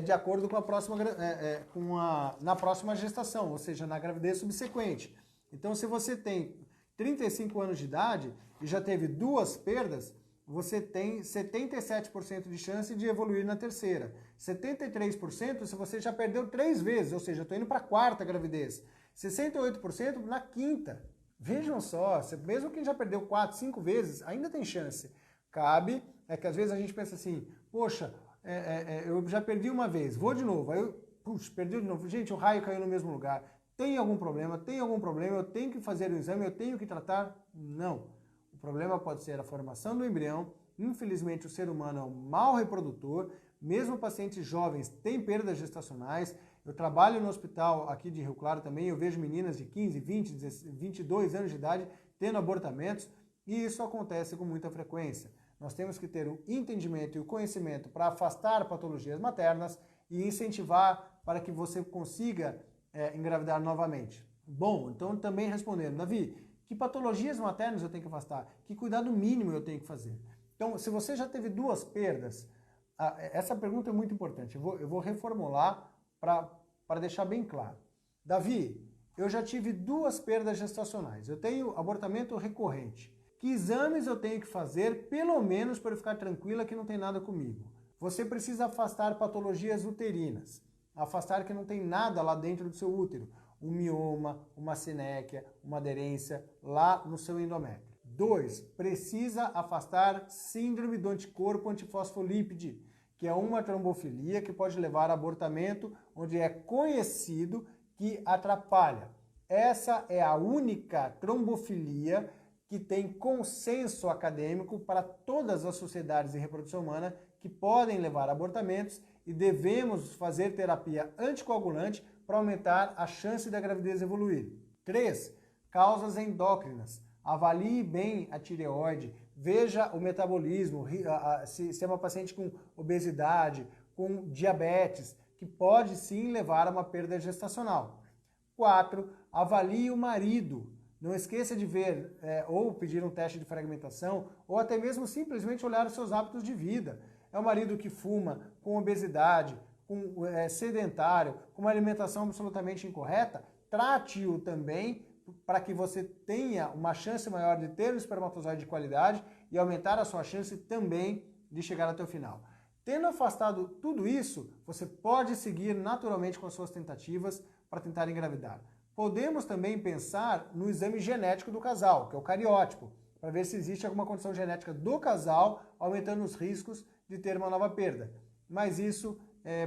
de acordo com na próxima gestação, ou seja, na gravidez subsequente. Então, se você tem 35 anos de idade e já teve 2 perdas, você tem 77% de chance de evoluir na terceira. 73% se você já perdeu 3 vezes, ou seja, eu estou indo para a 4ª gravidez. 68% na 5ª. Vejam só, mesmo quem já perdeu 4, 5 vezes, ainda tem chance. Cabe, é que às vezes a gente pensa assim, poxa, eu já perdi uma vez, vou de novo. Aí perdi de novo. Gente, o raio caiu no mesmo lugar. Tem algum problema? Tem algum problema? Eu tenho que fazer o exame? Eu tenho que tratar? Não. O problema pode ser a formação do embrião. Infelizmente, o ser humano é um mau reprodutor. Mesmo pacientes jovens têm perdas gestacionais. Eu trabalho no hospital aqui de Rio Claro também, eu vejo meninas de 15, 20, 22 anos de idade tendo abortamentos, e isso acontece com muita frequência. Nós temos que ter o entendimento e o conhecimento para afastar patologias maternas e incentivar para que você consiga engravidar novamente. Bom, então também respondendo, Davi, que patologias maternas eu tenho que afastar? Que cuidado mínimo eu tenho que fazer? Então, se você já teve 2 perdas, essa pergunta é muito importante. Eu vou reformular para deixar bem claro. Davi, eu já tive 2 perdas gestacionais. Eu tenho abortamento recorrente. Que exames eu tenho que fazer, pelo menos para eu ficar tranquila que não tem nada comigo? Você precisa afastar patologias uterinas. Afastar que não tem nada lá dentro do seu útero. Um mioma, uma sinéquia, uma aderência lá no seu endométrio. 2, precisa afastar síndrome do anticorpo antifosfolípide, que é uma trombofilia que pode levar a abortamento, onde é conhecido que atrapalha. Essa é a única trombofilia que tem consenso acadêmico para todas as sociedades de reprodução humana que podem levar a abortamentos e devemos fazer terapia anticoagulante para aumentar a chance da gravidez evoluir. 3, causas endócrinas. Avalie bem a tireoide, veja o metabolismo, se é uma paciente com obesidade, com diabetes, que pode sim levar a uma perda gestacional. 4, avalie o marido. Não esqueça de ver ou pedir um teste de fragmentação ou até mesmo simplesmente olhar os seus hábitos de vida. É um marido que fuma, com obesidade, sedentário, com uma alimentação absolutamente incorreta? Trate-o também para que você tenha uma chance maior de ter um espermatozoide de qualidade e aumentar a sua chance também de chegar até o final. Tendo afastado tudo isso, você pode seguir naturalmente com as suas tentativas para tentar engravidar. Podemos também pensar no exame genético do casal, que é o cariótipo, para ver se existe alguma condição genética do casal, aumentando os riscos de ter uma nova perda. Mas isso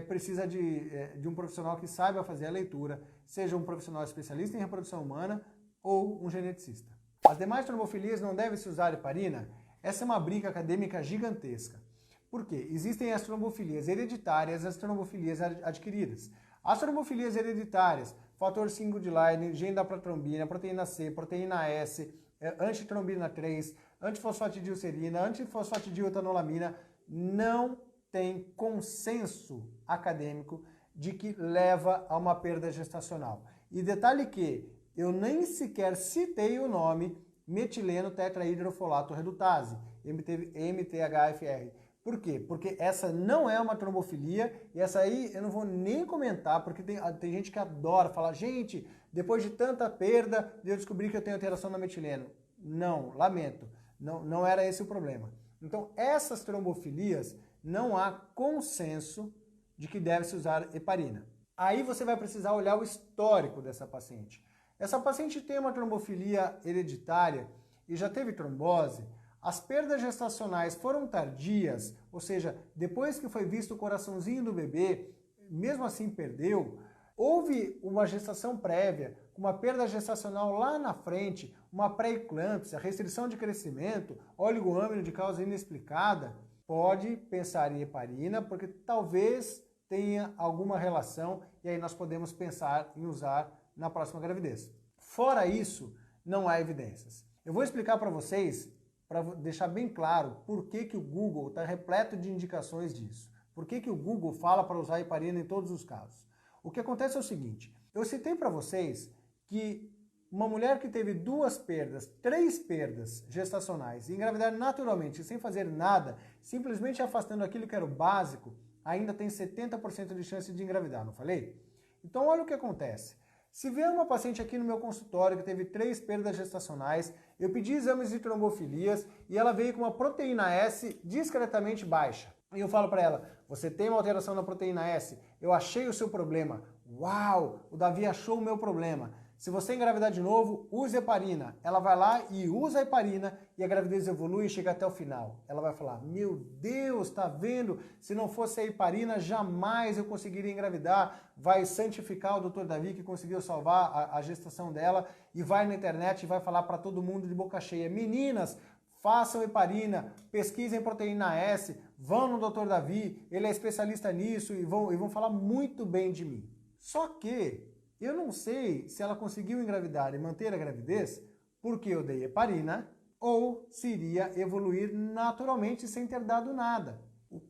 precisa de um profissional que saiba fazer a leitura, seja um profissional especialista em reprodução humana ou um geneticista. As demais trombofilias não devem se usar heparina? Essa é uma briga acadêmica gigantesca. Por quê? Existem as trombofilias hereditárias e as trombofilias adquiridas. As trombofilias hereditárias, fator 5 de Leiden, gene da protrombina, proteína C, proteína S, antitrombina 3, antifosfatidilcerina, antifosfatidiletanolamina, não tem consenso acadêmico de que leva a uma perda gestacional. E detalhe que eu nem sequer citei o nome metileno tetrahidrofolato redutase, MTHFR. Por quê? Porque essa não é uma trombofilia e essa aí eu não vou nem comentar, porque tem gente que adora falar, gente, depois de tanta perda, eu descobri que eu tenho alteração na metileno. Não, lamento, não era esse o problema. Então, essas trombofilias, não há consenso de que deve-se usar heparina. Aí você vai precisar olhar o histórico dessa paciente. Essa paciente tem uma trombofilia hereditária e já teve trombose. As perdas gestacionais foram tardias, ou seja, depois que foi visto o coraçãozinho do bebê, mesmo assim perdeu. Houve uma gestação prévia, uma perda gestacional lá na frente, uma pré-eclâmpsia, restrição de crescimento, oligoâmino de causa inexplicada. Pode pensar em heparina, porque talvez tenha alguma relação e aí nós podemos pensar em usar na próxima gravidez. Fora isso, não há evidências. Eu vou explicar para vocês, para deixar bem claro, por que o Google está repleto de indicações disso. Por que o Google fala para usar heparina em todos os casos. O que acontece é o seguinte, eu citei para vocês que uma mulher que teve 2 perdas, 3 perdas gestacionais e engravidar naturalmente, sem fazer nada, simplesmente afastando aquilo que era o básico, ainda tem 70% de chance de engravidar, não falei? Então olha o que acontece. Se vier uma paciente aqui no meu consultório que teve 3 perdas gestacionais, eu pedi exames de trombofilias e ela veio com uma proteína S discretamente baixa. E eu falo para ela, você tem uma alteração na proteína S, eu achei o seu problema. Uau, o Davi achou o meu problema. Se você engravidar de novo, use heparina. Ela vai lá e usa a heparina e a gravidez evolui e chega até o final. Ela vai falar, meu Deus, tá vendo? Se não fosse a heparina, jamais eu conseguiria engravidar. Vai santificar o Dr. Davi que conseguiu salvar a gestação dela e vai na internet e vai falar para todo mundo de boca cheia. Meninas, façam heparina, pesquisem proteína S, vão no Dr. Davi, ele é especialista nisso e vão falar muito bem de mim. Só que eu não sei se ela conseguiu engravidar e manter a gravidez porque eu dei heparina ou se iria evoluir naturalmente sem ter dado nada.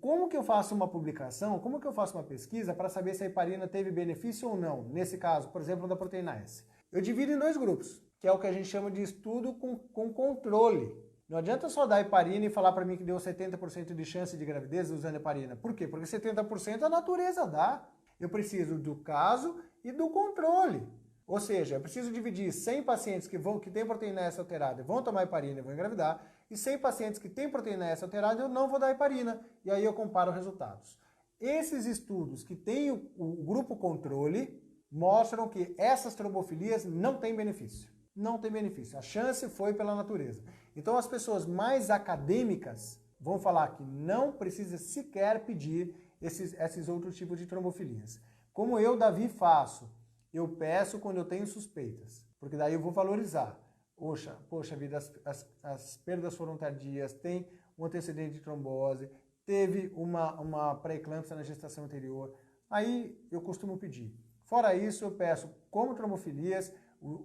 Como que eu faço uma publicação, como que eu faço uma pesquisa para saber se a heparina teve benefício ou não? Nesse caso, por exemplo, da proteína S. Eu divido em 2 grupos, que é o que a gente chama de estudo com controle. Não adianta só dar heparina e falar para mim que deu 70% de chance de gravidez usando heparina. Por quê? Porque 70% a natureza dá. Eu preciso do caso e do controle. Ou seja, eu preciso dividir 100 pacientes que têm proteína S alterada e vão tomar heparina e vão engravidar, e 100 pacientes que têm proteína S alterada eu não vou dar heparina. E aí eu comparo resultados. Esses estudos que têm o grupo controle mostram que essas trombofilias não têm benefício. Não tem benefício. A chance foi pela natureza. Então as pessoas mais acadêmicas vão falar que não precisa sequer pedir esses outros tipos de trombofilias. Como eu, Davi, faço? Eu peço quando eu tenho suspeitas, porque daí eu vou valorizar. Poxa vida, as perdas foram tardias, tem um antecedente de trombose, teve uma pré-eclâmpsia na gestação anterior, aí eu costumo pedir. Fora isso, eu peço como trombofilias,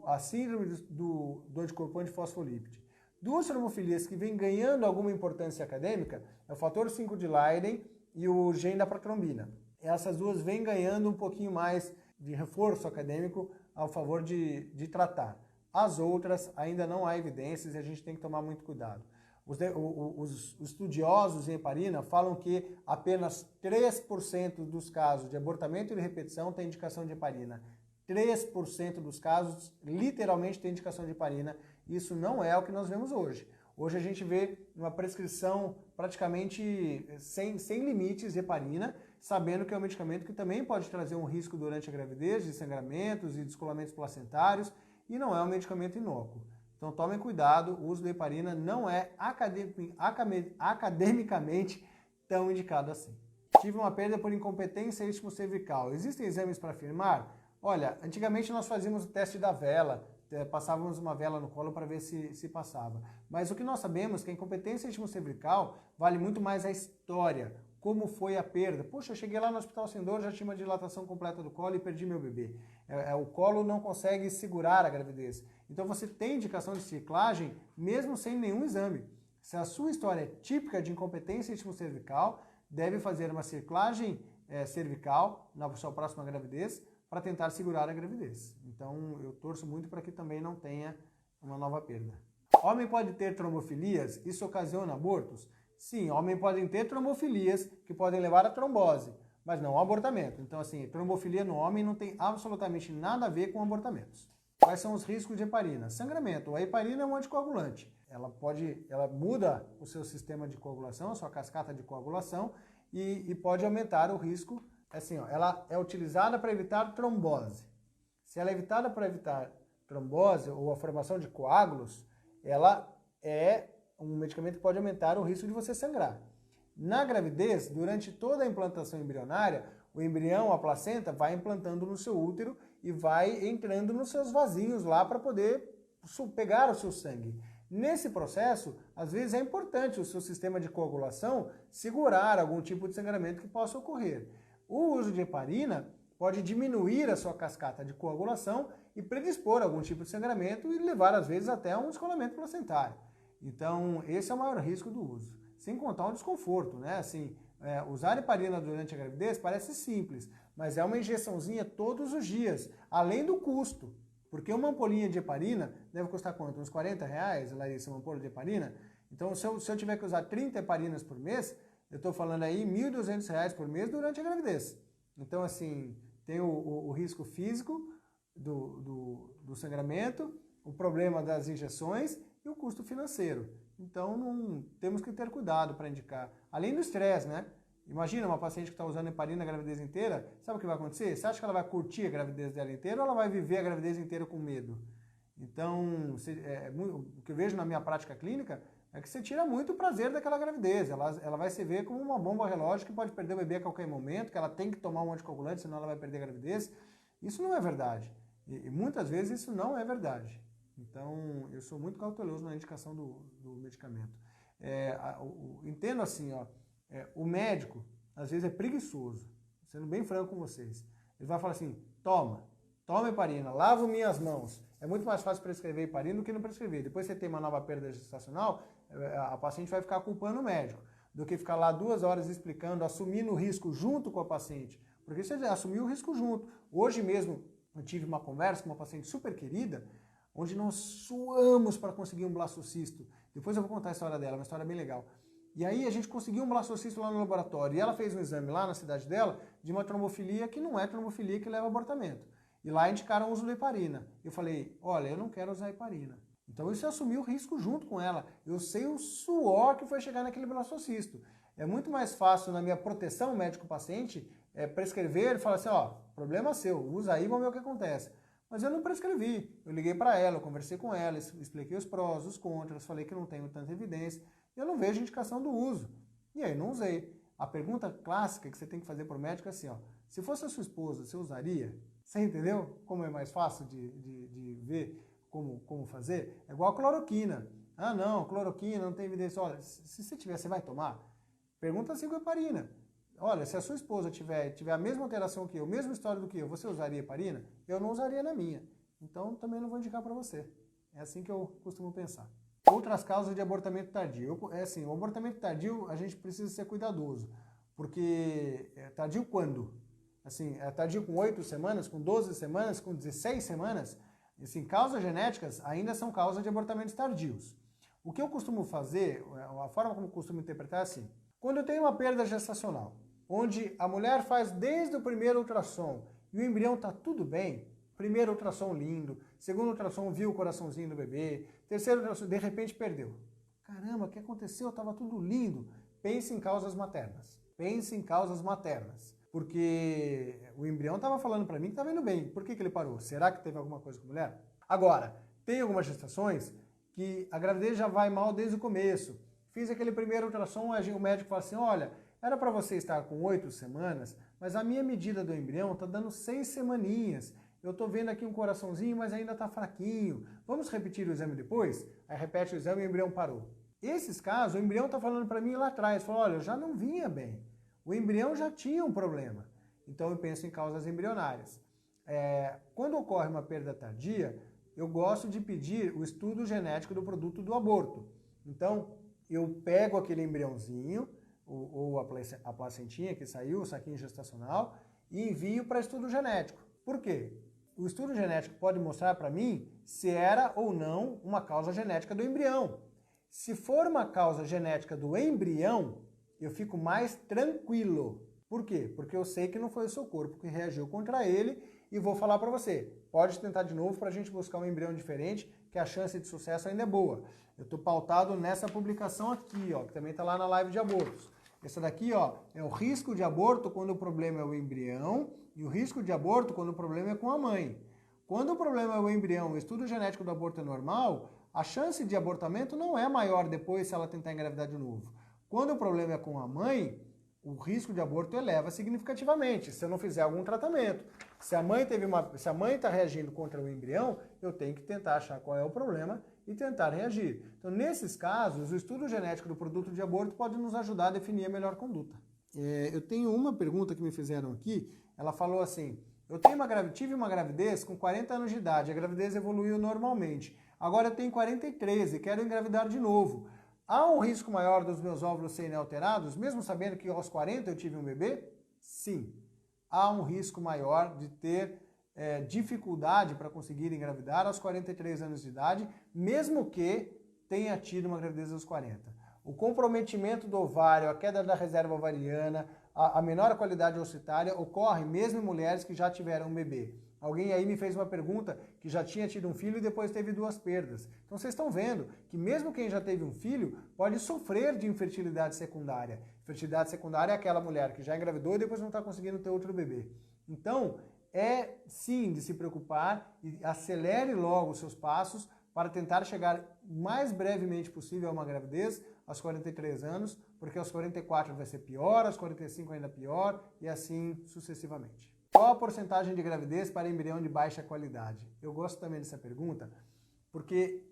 a síndrome do anticorpo antifosfolípide. 2 trombofilias que vêm ganhando alguma importância acadêmica é o fator 5 de Leiden e o gene da protrombina. Essas 2 vêm ganhando um pouquinho mais de reforço acadêmico a favor de tratar. As outras ainda não há evidências e a gente tem que tomar muito cuidado. Os estudiosos em heparina falam que apenas 3% dos casos de abortamento e de repetição tem indicação de heparina. 3% dos casos literalmente tem indicação de heparina. Isso não é o que nós vemos hoje. Hoje a gente vê uma prescrição praticamente sem limites de heparina, sabendo que é um medicamento que também pode trazer um risco durante a gravidez, de sangramentos e descolamentos placentários, e não é um medicamento inócuo. Então tomem cuidado, o uso da heparina não é academicamente tão indicado assim. Tive uma perda por incompetência istmo-cervical. Existem exames para afirmar? Olha, antigamente nós fazíamos o teste da vela, passávamos uma vela no colo para ver se passava. Mas o que nós sabemos é que a incompetência istmo-cervical vale muito mais a história, como foi a perda. Poxa, eu cheguei lá no hospital sem dor, já tinha uma dilatação completa do colo e perdi meu bebê. O colo não consegue segurar a gravidez. Então você tem indicação de ciclagem mesmo sem nenhum exame. Se a sua história é típica de incompetência istmo-cervical, deve fazer uma ciclagem cervical na sua próxima gravidez para tentar segurar a gravidez. Então eu torço muito para que também não tenha uma nova perda. Homem pode ter trombofilias? Isso ocasiona abortos? Sim, homem podem ter trombofilias que podem levar a trombose, mas não ao abortamento. Então assim, trombofilia no homem não tem absolutamente nada a ver com abortamentos. Quais são os riscos de heparina? Sangramento. A heparina é um anticoagulante. Ela muda o seu sistema de coagulação, a sua cascata de coagulação e pode aumentar o risco. Assim, ela é utilizada para evitar trombose. Se ela é evitada para evitar trombose ou a formação de coágulos, ela é um medicamento que pode aumentar o risco de você sangrar. Na gravidez, durante toda a implantação embrionária, o embrião, a placenta, vai implantando no seu útero e vai entrando nos seus vasinhos lá para poder pegar o seu sangue. Nesse processo, às vezes é importante o seu sistema de coagulação segurar algum tipo de sangramento que possa ocorrer. O uso de heparina pode diminuir a sua cascata de coagulação e predispor a algum tipo de sangramento e levar, às vezes, até a um descolamento placentário. Então, esse é o maior risco do uso. Sem contar o desconforto, né? Assim, usar heparina durante a gravidez parece simples, mas é uma injeçãozinha todos os dias, além do custo. Porque uma ampolinha de heparina deve custar quanto? Uns R$40, Larissa, uma ampola de heparina? Então, se eu tiver que usar 30 heparinas por mês, eu estou falando aí R$1.200 por mês durante a gravidez. Então, assim, tem o risco físico do sangramento, o problema das injeções e o custo financeiro. Então, temos que ter cuidado para indicar. Além do estresse, né? Imagina uma paciente que está usando heparina a gravidez inteira, sabe o que vai acontecer? Você acha que ela vai curtir a gravidez dela inteira ou ela vai viver a gravidez inteira com medo? Então, o que eu vejo na minha prática clínica é que você tira muito prazer daquela gravidez. Ela vai se ver como uma bomba relógio que pode perder o bebê a qualquer momento, que ela tem que tomar um anticoagulante, senão ela vai perder a gravidez. Isso não é verdade. E muitas vezes isso não é verdade. Então, eu sou muito cauteloso na indicação do medicamento. Entendo assim, ó, o médico, às vezes, é preguiçoso, sendo bem franco com vocês. Ele vai falar assim, toma heparina, lavo minhas mãos. É muito mais fácil prescrever heparina do que não prescrever. Depois você tem uma nova perda gestacional, a paciente vai ficar culpando o médico, do que ficar lá 2 horas explicando, assumindo o risco junto com a paciente. Porque você assumiu o risco junto. Hoje mesmo, eu tive uma conversa com uma paciente super querida, onde nós suamos para conseguir um blastocisto. Depois eu vou contar a história dela, uma história bem legal. E aí a gente conseguiu um blastocisto lá no laboratório, e ela fez um exame lá na cidade dela, de uma trombofilia que não é trombofilia que leva a abortamento. E lá indicaram o uso da heparina. Eu falei, olha, eu não quero usar heparina. Então isso assumiu o risco junto com ela. Eu sei o suor que foi chegar naquele blastocisto. É muito mais fácil na minha proteção médico-paciente prescrever e falar assim, ó, problema seu, usa aí, vamos ver o que acontece. Mas eu não prescrevi. Eu liguei para ela, eu conversei com ela, expliquei os prós, os contras, falei que não tenho tanta evidência. E eu não vejo indicação do uso. E aí não usei. A pergunta clássica que você tem que fazer para o médico é assim, ó, se fosse a sua esposa, você usaria? Você entendeu como é mais fácil de ver como fazer? É igual a cloroquina. Ah, não, cloroquina não tem evidência. Olha, se você tiver, você vai tomar? Pergunta assim com a heparina. Olha, se a sua esposa tiver a mesma alteração que eu, mesma história do que eu, você usaria heparina? Eu não usaria na minha. Então, também não vou indicar para você. É assim que eu costumo pensar. Outras causas de abortamento tardio. O abortamento tardio, a gente precisa ser cuidadoso. Porque tardio quando? Assim, tardio com 8 semanas, com 12 semanas, com 16 semanas, assim, causas genéticas ainda são causas de abortamentos tardios. O que eu costumo fazer, a forma como eu costumo interpretar é assim, quando eu tenho uma perda gestacional, onde a mulher faz desde o primeiro ultrassom e o embrião está tudo bem, primeiro ultrassom lindo, segundo ultrassom viu o coraçãozinho do bebê, terceiro ultrassom, de repente perdeu. Caramba, o que aconteceu? Estava tudo lindo. Pense em causas maternas. Pense em causas maternas. Porque o embrião estava falando para mim que estava indo bem. Por que ele parou? Será que teve alguma coisa com a mulher? Agora, tem algumas gestações que a gravidez já vai mal desde o começo. Fiz aquele primeiro ultrassom, o médico fala assim, olha, era para você estar com 8 semanas, mas a minha medida do embrião está dando 6 semaninhas. Eu estou vendo aqui um coraçãozinho, mas ainda está fraquinho. Vamos repetir o exame depois? Aí repete o exame e o embrião parou. Esses casos, o embrião está falando para mim lá atrás, falou, olha, eu já não vinha bem. O embrião já tinha um problema. Então eu penso em causas embrionárias. Quando ocorre uma perda tardia, eu gosto de pedir o estudo genético do produto do aborto. Então eu pego aquele embriãozinho, ou a placentinha que saiu, o saquinho gestacional, e envio para estudo genético. Por quê? O estudo genético pode mostrar para mim se era ou não uma causa genética do embrião. Se for uma causa genética do embrião, eu fico mais tranquilo. Por quê? Porque eu sei que não foi o seu corpo que reagiu contra ele e vou falar para você, pode tentar de novo para a gente buscar um embrião diferente, que a chance de sucesso ainda é boa. Eu estou pautado nessa publicação aqui, ó, que também está lá na live de abortos. Essa daqui, ó, é o risco de aborto quando o problema é o embrião e o risco de aborto quando o problema é com a mãe. Quando o problema é o embrião, o estudo genético do aborto é normal, a chance de abortamento não é maior depois se ela tentar engravidar de novo. Quando o problema é com a mãe, o risco de aborto eleva significativamente, se eu não fizer algum tratamento. Se a mãe está reagindo contra o embrião, eu tenho que tentar achar qual é o problema e tentar reagir. Então, nesses casos, o estudo genético do produto de aborto pode nos ajudar a definir a melhor conduta. Eu tenho uma pergunta que me fizeram aqui, ela falou assim, eu tive uma gravidez com 40 anos de idade, a gravidez evoluiu normalmente. Agora eu tenho 43 e quero engravidar de novo. Há um risco maior dos meus óvulos serem alterados, mesmo sabendo que aos 40 eu tive um bebê? Sim. Há um risco maior de ter dificuldade para conseguir engravidar aos 43 anos de idade, mesmo que tenha tido uma gravidez aos 40. O comprometimento do ovário, a queda da reserva ovariana, a menor qualidade ocitária ocorre mesmo em mulheres que já tiveram um bebê. Alguém aí me fez uma pergunta que já tinha tido um filho e depois teve 2 perdas. Então vocês estão vendo que mesmo quem já teve um filho pode sofrer de infertilidade secundária. Infertilidade secundária é aquela mulher que já engravidou e depois não está conseguindo ter outro bebê. Então, é sim de se preocupar e acelere logo os seus passos para tentar chegar o mais brevemente possível a uma gravidez aos 43 anos, porque aos 44 vai ser pior, aos 45 ainda pior e assim sucessivamente. Qual a porcentagem de gravidez para embrião de baixa qualidade? Eu gosto também dessa pergunta, porque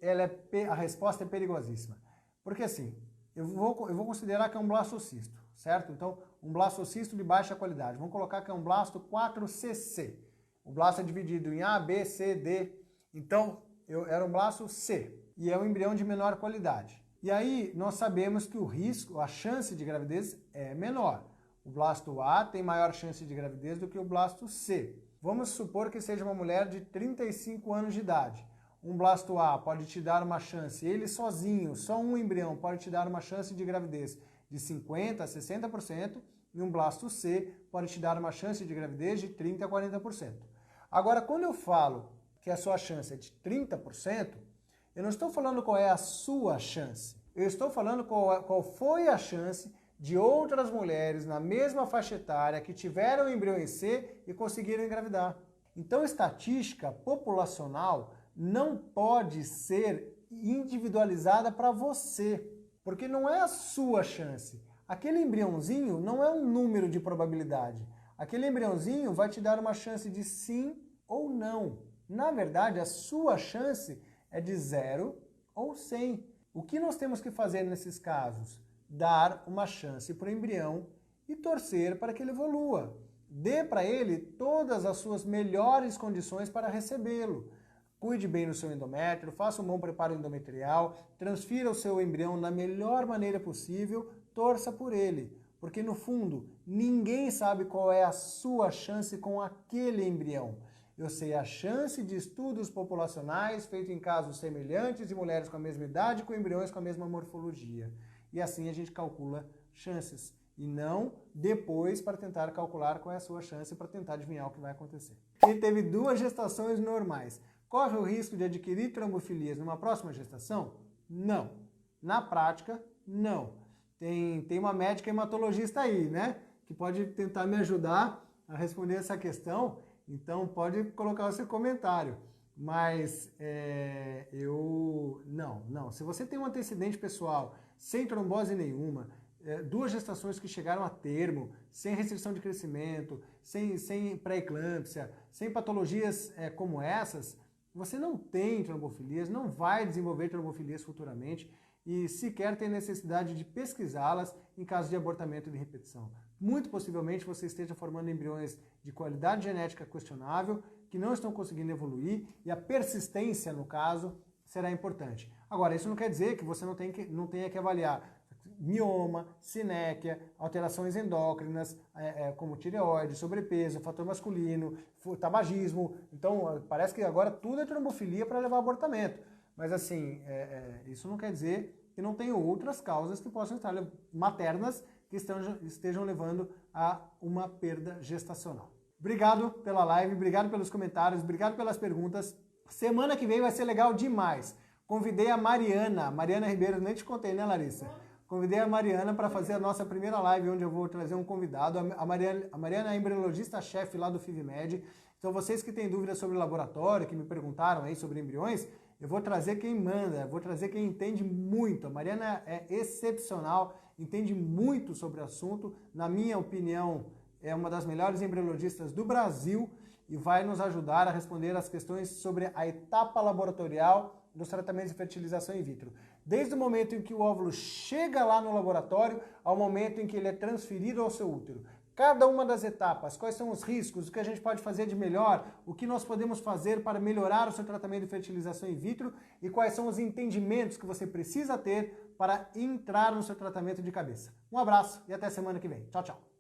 a resposta é perigosíssima. Porque assim, eu vou considerar que é um blastocisto, certo? Então, um blastocisto de baixa qualidade. Vamos colocar que é um blasto 4cc. O blasto é dividido em A, B, C, D. Então, era um blasto C. E é um embrião de menor qualidade. E aí, nós sabemos que o risco, a chance de gravidez é menor. O blasto A tem maior chance de gravidez do que o blasto C. Vamos supor que seja uma mulher de 35 anos de idade. Um blasto A pode te dar uma chance, ele sozinho, só um embrião, pode te dar uma chance de gravidez de 50% a 60%, e um blasto C pode te dar uma chance de gravidez de 30% a 40%. Agora, quando eu falo que a sua chance é de 30%, eu não estou falando qual é a sua chance. Eu estou falando qual foi a chance de outras mulheres na mesma faixa etária que tiveram embrião em C e conseguiram engravidar. Então, estatística populacional não pode ser individualizada para você, porque não é a sua chance. Aquele embriãozinho não é um número de probabilidade. Aquele embriãozinho vai te dar uma chance de sim ou não. Na verdade, a sua chance é de 0 ou 100. O que nós temos que fazer nesses casos? Dar uma chance para o embrião e torcer para que ele evolua. Dê para ele todas as suas melhores condições para recebê-lo. Cuide bem do seu endométrio, faça um bom preparo endometrial, transfira o seu embrião da melhor maneira possível, torça por ele. Porque no fundo, ninguém sabe qual é a sua chance com aquele embrião. Eu sei a chance de estudos populacionais feitos em casos semelhantes de mulheres com a mesma idade com embriões com a mesma morfologia. E assim a gente calcula chances. E não depois para tentar calcular qual é a sua chance para tentar adivinhar o que vai acontecer. Quem teve 2 gestações normais corre o risco de adquirir trombofilias numa próxima gestação? Não. Na prática, não. Tem uma médica hematologista aí, né? Que pode tentar me ajudar a responder essa questão. Então, pode colocar o seu comentário. Mas não. Se você tem um antecedente pessoal sem trombose nenhuma, 2 gestações que chegaram a termo, sem restrição de crescimento, sem pré-eclâmpsia, sem patologias como essas, você não tem trombofilias, não vai desenvolver trombofilias futuramente e sequer tem necessidade de pesquisá-las em caso de abortamento de repetição. Muito possivelmente você esteja formando embriões de qualidade genética questionável, que não estão conseguindo evoluir, e a persistência, no caso, será importante. Agora, isso não quer dizer que você não tenha que avaliar mioma, sinéquia, alterações endócrinas, como tireoide, sobrepeso, fator masculino, tabagismo. Então, parece que agora tudo é trombofilia para levar ao abortamento. Mas, assim, isso não quer dizer que não tem outras causas que possam estar maternas que estejam levando a uma perda gestacional. Obrigado pela live, obrigado pelos comentários, obrigado pelas perguntas. Semana que vem vai ser legal demais. Convidei a Mariana Ribeiro, nem te contei, né, Larissa? Convidei a Mariana para fazer a nossa primeira live, onde eu vou trazer um convidado. A Mariana é embriologista-chefe lá do FIVMed. Então, vocês que têm dúvidas sobre o laboratório, que me perguntaram aí sobre embriões, eu vou trazer quem manda, vou trazer quem entende muito. A Mariana é excepcional, entende muito sobre o assunto. Na minha opinião, é uma das melhores embriologistas do Brasil e vai nos ajudar a responder as questões sobre a etapa laboratorial dos tratamentos de fertilização in vitro. Desde o momento em que o óvulo chega lá no laboratório ao momento em que ele é transferido ao seu útero. Cada uma das etapas, quais são os riscos, o que a gente pode fazer de melhor, o que nós podemos fazer para melhorar o seu tratamento de fertilização in vitro e quais são os entendimentos que você precisa ter para entrar no seu tratamento de cabeça. Um abraço e até semana que vem. Tchau, tchau.